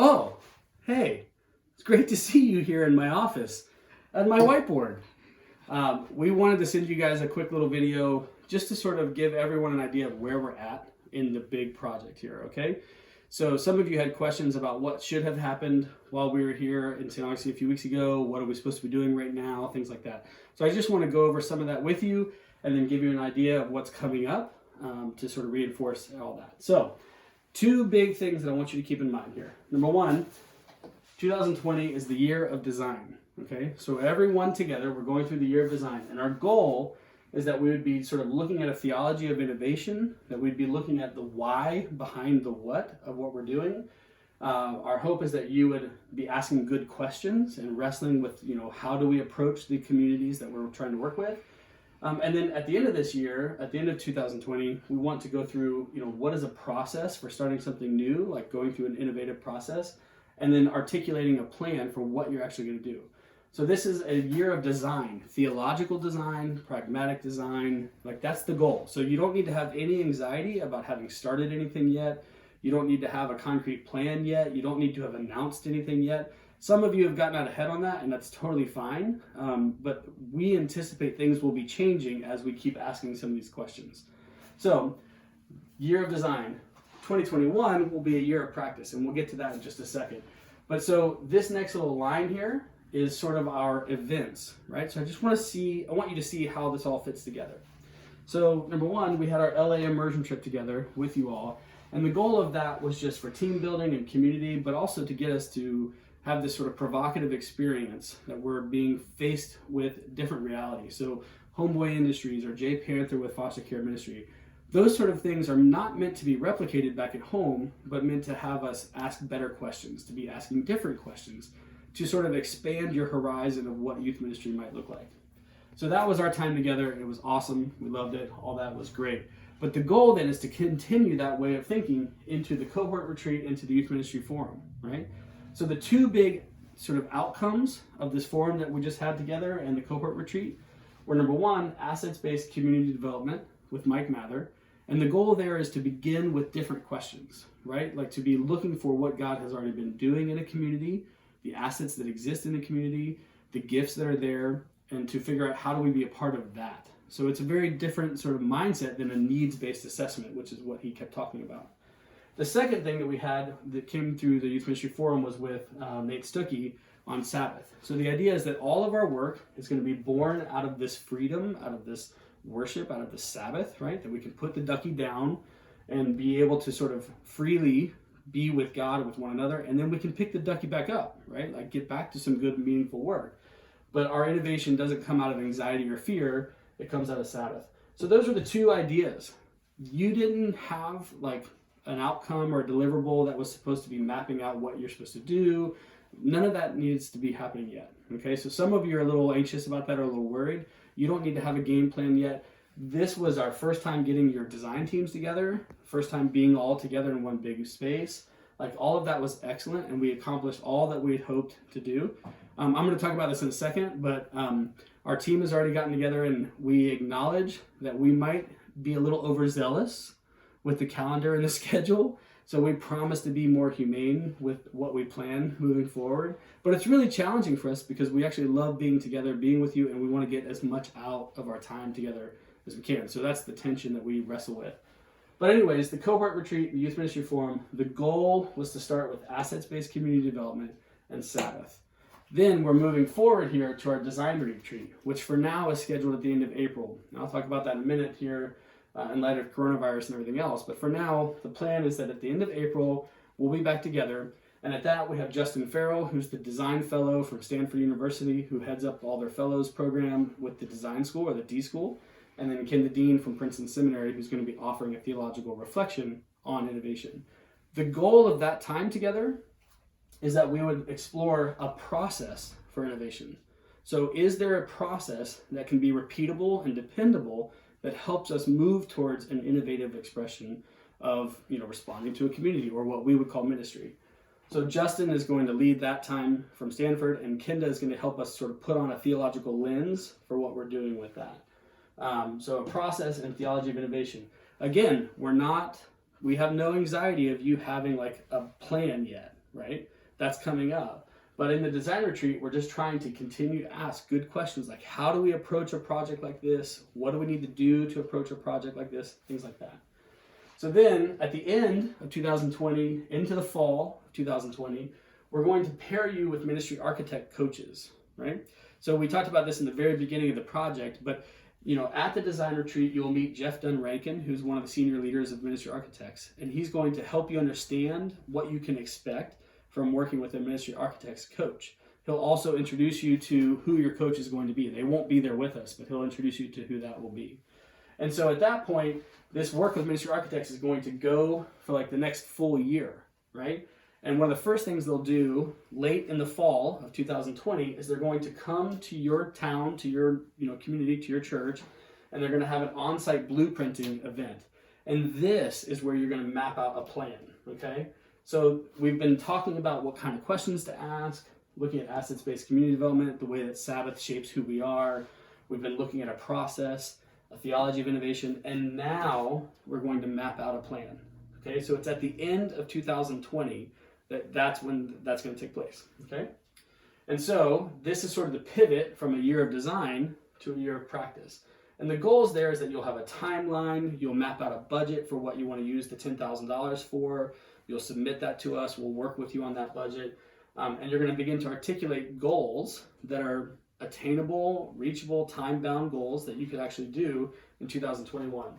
Oh, hey, it's great to see you here in my office at my whiteboard. We wanted to send you guys a quick little video just to sort of give everyone an idea of where we're at in the big project here, okay? So some of you had questions about what should have happened while we were here in St. Augustine a few weeks ago, what are we supposed to be doing right now, things like that. So I just want to go over some of that with you and then give you an idea of what's coming up to sort of reinforce all that. So two big things that I want you to keep in mind here. Number one, 2020 is the year of design, okay? So everyone together, we're going through the year of design, and our goal is that we would be sort of looking at a theology of innovation, that we'd be looking at the why behind the what of what we're doing. Our hope is that you would be asking good questions and wrestling with, how do we approach the communities that we're trying to work with? And then at the end of this year, at the end of 2020, we want to go through, what is a process for starting something new, like going through an innovative process, and then articulating a plan for what you're actually going to do. So this is a year of design, theological design, pragmatic design, like that's the goal. So you don't need to have any anxiety about having started anything yet. You don't need to have a concrete plan yet. You don't need to have announced anything yet. Some of you have gotten out ahead on that, and that's totally fine. But we anticipate things will be changing as we keep asking some of these questions. So, year of design. 2021 will be a year of practice, and we'll get to that in just a second. But so this next little line here is sort of our events, right? So I want you to see how this all fits together. So number one, we had our LA immersion trip together with you all, and the goal of that was just for team building and community, but also to get us to have this sort of provocative experience that we're being faced with different realities. So Homeboy Industries or J Panther with foster care ministry, those sort of things are not meant to be replicated back at home, but meant to have us ask better questions, to be asking different questions, to sort of expand your horizon of what youth ministry might look like. So that was our time together. It was awesome. We loved it. All that was great. But the goal then is to continue that way of thinking into the cohort retreat, into the youth ministry forum, right? So the two big sort of outcomes of this forum that we just had together and the cohort retreat were number one, assets-based community development with Mike Mather. And the goal there is to begin with different questions, right? Like to be looking for what God has already been doing in a community, the assets that exist in the community, the gifts that are there, and to figure out how do we be a part of that. So it's a very different sort of mindset than a needs-based assessment, which is what he kept talking about. The second thing that we had that came through the Youth Ministry Forum was with Nate Stuckey on Sabbath. So the idea is that all of our work is going to be born out of this freedom, out of this worship, out of the Sabbath, right? That we can put the ducky down and be able to sort of freely be with God, with one another, and then we can pick the ducky back up, right? Like get back to some good, meaningful work. But our innovation doesn't come out of anxiety or fear, it comes out of Sabbath. So those are the two ideas. You didn't have like an outcome or a deliverable that was supposed to be mapping out what you're supposed to do. None of that needs to be happening yet, okay? So some of you are a little anxious about that or a little worried. You don't need to have a game plan yet. This was our first time getting your design teams together, first time being all together in one big space. Like all of that was excellent, and we accomplished all that we had hoped to do. I'm going to talk about this in a second, but our team has already gotten together, and we acknowledge that we might be a little overzealous with the calendar and the schedule. So we promise to be more humane with what we plan moving forward. But it's really challenging for us because we actually love being together, being with you, and we want to get as much out of our time together as we can. So that's the tension that we wrestle with. But anyways, the cohort retreat, the Youth Ministry Forum, the goal was to start with assets-based community development and Sabbath. Then we're moving forward here to our design retreat, which for now is scheduled at the end of April. And I'll talk about that in a minute here in light of coronavirus and everything else. But for now, the plan is that at the end of April, we'll be back together. And at that, we have Justin Farrell, who's the design fellow from Stanford University, who heads up all their fellows program with the design school or the D school. And then Ken the Dean from Princeton Seminary, who's going to be offering a theological reflection on innovation. The goal of that time together is that we would explore a process for innovation. So is there a process that can be repeatable and dependable that helps us move towards an innovative expression of responding to a community or what we would call ministry? So Justin is going to lead that time from Stanford, and Kenda is going to help us sort of put on a theological lens for what we're doing with that. So a process and theology of innovation. Again, we have no anxiety of you having like a plan yet, right? That's coming up. But in the design retreat, we're just trying to continue to ask good questions like, how do we approach a project like this? What do we need to do to approach a project like this? Things like that. So then at the end of 2020, into the fall of 2020, we're going to pair you with ministry architect coaches, right? So we talked about this in the very beginning of the project, but at the design retreat, you'll meet Jeff Dunn-Rankin, who's one of the senior leaders of Ministry Architects, and he's going to help you understand what you can expect from working with a ministry architect's coach. He'll also introduce you to who your coach is going to be. They won't be there with us, but he'll introduce you to who that will be. And so at that point, this work with ministry architects is going to go for like the next full year, right? And one of the first things they'll do late in the fall of 2020 is they're going to come to your town, to your community, to your church, and they're going to have an on-site blueprinting event. And this is where you're going to map out a plan, okay? So we've been talking about what kind of questions to ask, looking at assets-based community development, the way that Sabbath shapes who we are. We've been looking at a process, a theology of innovation, and now we're going to map out a plan, okay? So it's at the end of 2020 that's when that's going to take place, okay? And so this is sort of the pivot from a year of design to a year of practice. And the goals there is that you'll have a timeline, you'll map out a budget for what you want to use the $10,000 for, you'll submit that to us, we'll work with you on that budget, and you're going to begin to articulate goals that are attainable, reachable, time-bound goals that you could actually do in 2021.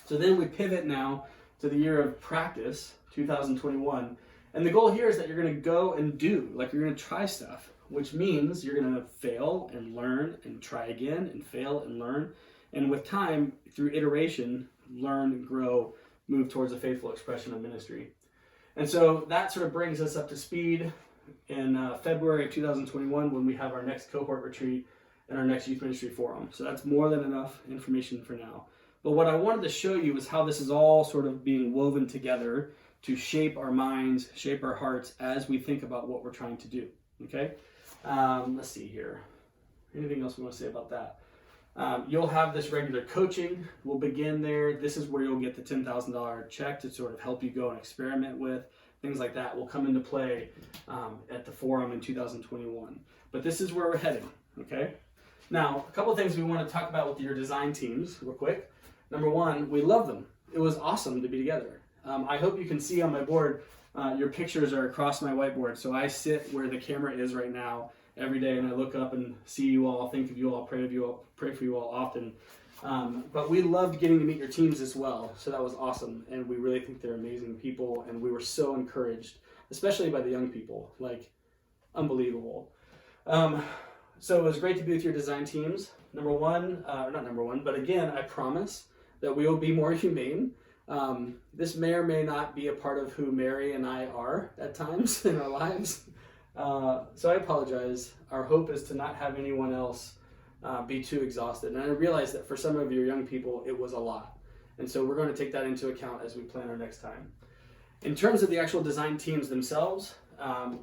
So then we pivot now to the year of practice, 2021, and the goal here is that you're going to go and do, like you're going to try stuff, which means you're going to fail and learn and try again and fail and learn. And with time, through iteration, learn, grow, move towards a faithful expression of ministry. And so that sort of brings us up to speed in February of 2021 when we have our next cohort retreat and our next youth ministry forum. So that's more than enough information for now. But what I wanted to show you is how this is all sort of being woven together to shape our minds, shape our hearts as we think about what we're trying to do, okay? Let's see here. Anything else we want to say about that? You'll have this regular coaching. We'll begin there. This is where you'll get the $10,000 check to sort of help you go and experiment with. Things like that will come into play at the forum in 2021. But this is where we're heading, okay? Now, a couple of things we want to talk about with your design teams real quick. Number one, we love them. It was awesome to be together. I hope you can see on my board, your pictures are across my whiteboard. So I sit where the camera is right now every day and I look up and see you all, think of you all, pray for you all often. But we loved getting to meet your teams as well. So that was awesome. And we really think they're amazing people. And we were so encouraged, especially by the young people, like unbelievable. So it was great to be with your design teams. Not number one, but again, I promise that we will be more humane. This may or may not be a part of who Mary and I are at times in our lives. So I apologize. Our hope is to not have anyone else be too exhausted. And I realize that for some of your young people, it was a lot. And so we're going to take that into account as we plan our next time. In terms of the actual design teams themselves,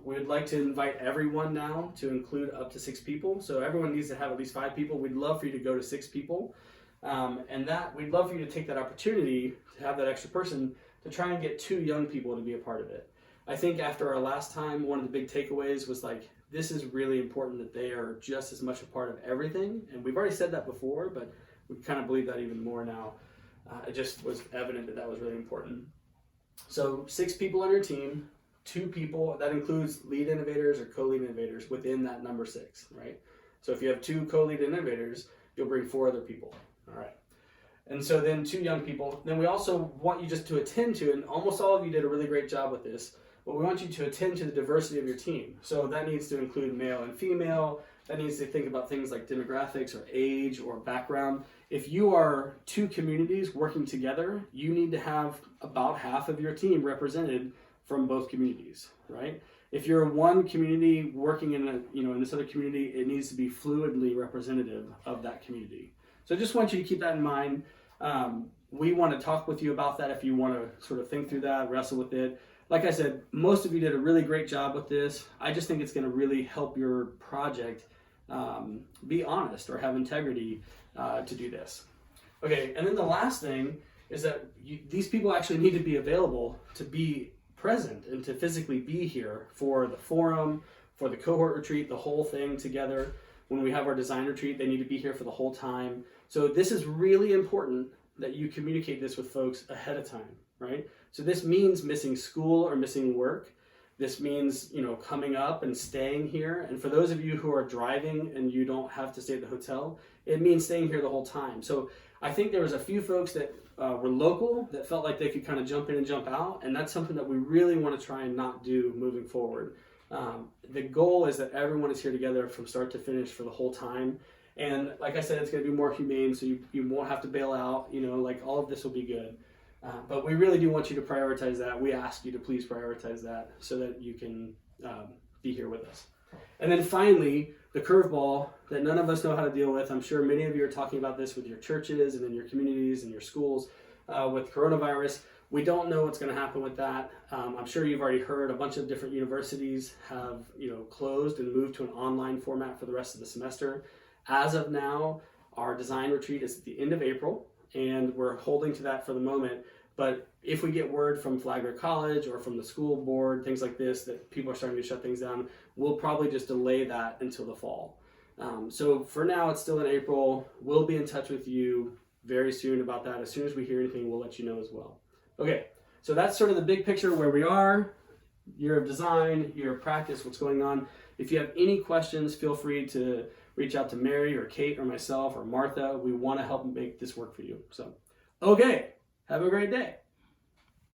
we would like to invite everyone now to include up to 6 people. So everyone needs to have at least 5 people. We'd love for you to go to 6 people. And that we'd love for you to take that opportunity to have that extra person to try and get 2 young people to be a part of it. I think after our last time, one of the big takeaways was like, this is really important that they are just as much a part of everything. And we've already said that before, but we kind of believe that even more now. It just was evident that that was really important. So 6 people on your team, 2 people, that includes lead innovators or co-lead innovators within that number 6, right? So if you have 2 co-lead innovators, you'll bring 4 other people. All right. And so then 2 young people. Then we also want you just to attend to, and almost all of you did a really great job with this, but we want you to attend to the diversity of your team. So that needs to include male and female. That needs to think about things like demographics or age or background. If you are 2 communities working together, you need to have about half of your team represented from both communities, right? If you're one community working in this other community, it needs to be fluidly representative of that community. So I just want you to keep that in mind. We want to talk with you about that if you want to sort of think through that, wrestle with it. Like I said, most of you did a really great job with this. I just think it's going to really help your project be honest or have integrity to do this. Okay, and then the last thing is that these people actually need to be available to be present and to physically be here for the forum, for the cohort retreat, the whole thing together. When we have our design retreat, they need to be here for the whole time. So this is really important that you communicate this with folks ahead of time, right? So this means missing school or missing work. This means, coming up and staying here. And for those of you who are driving and you don't have to stay at the hotel, it means staying here the whole time. So I think there was a few folks that were local that felt like they could kind of jump in and jump out. And that's something that we really want to try and not do moving forward. The goal is that everyone is here together from start to finish for the whole time. And like I said, it's going to be more humane, so you won't have to bail out, all of this will be good. But we really do want you to prioritize that. We ask you to please prioritize that so that you can be here with us. And then finally, the curveball that none of us know how to deal with. I'm sure many of you are talking about this with your churches and in your communities and your schools with coronavirus. We don't know what's going to happen with that. I'm sure you've already heard a bunch of different universities have closed and moved to an online format for the rest of the semester. As of now, our design retreat is at the end of April, and we're holding to that for the moment. But if we get word from Flagler College or from the school board, things like this, that people are starting to shut things down, we'll probably just delay that until the fall. So for now, it's still in April. We'll be in touch with you very soon about that. As soon as we hear anything, we'll let you know as well. Okay, so that's sort of the big picture where we are, year of design, year of practice, what's going on. If you have any questions, feel free to reach out to Mary or Kate or myself or Martha. We want to help make this work for you. So, okay, have a great day.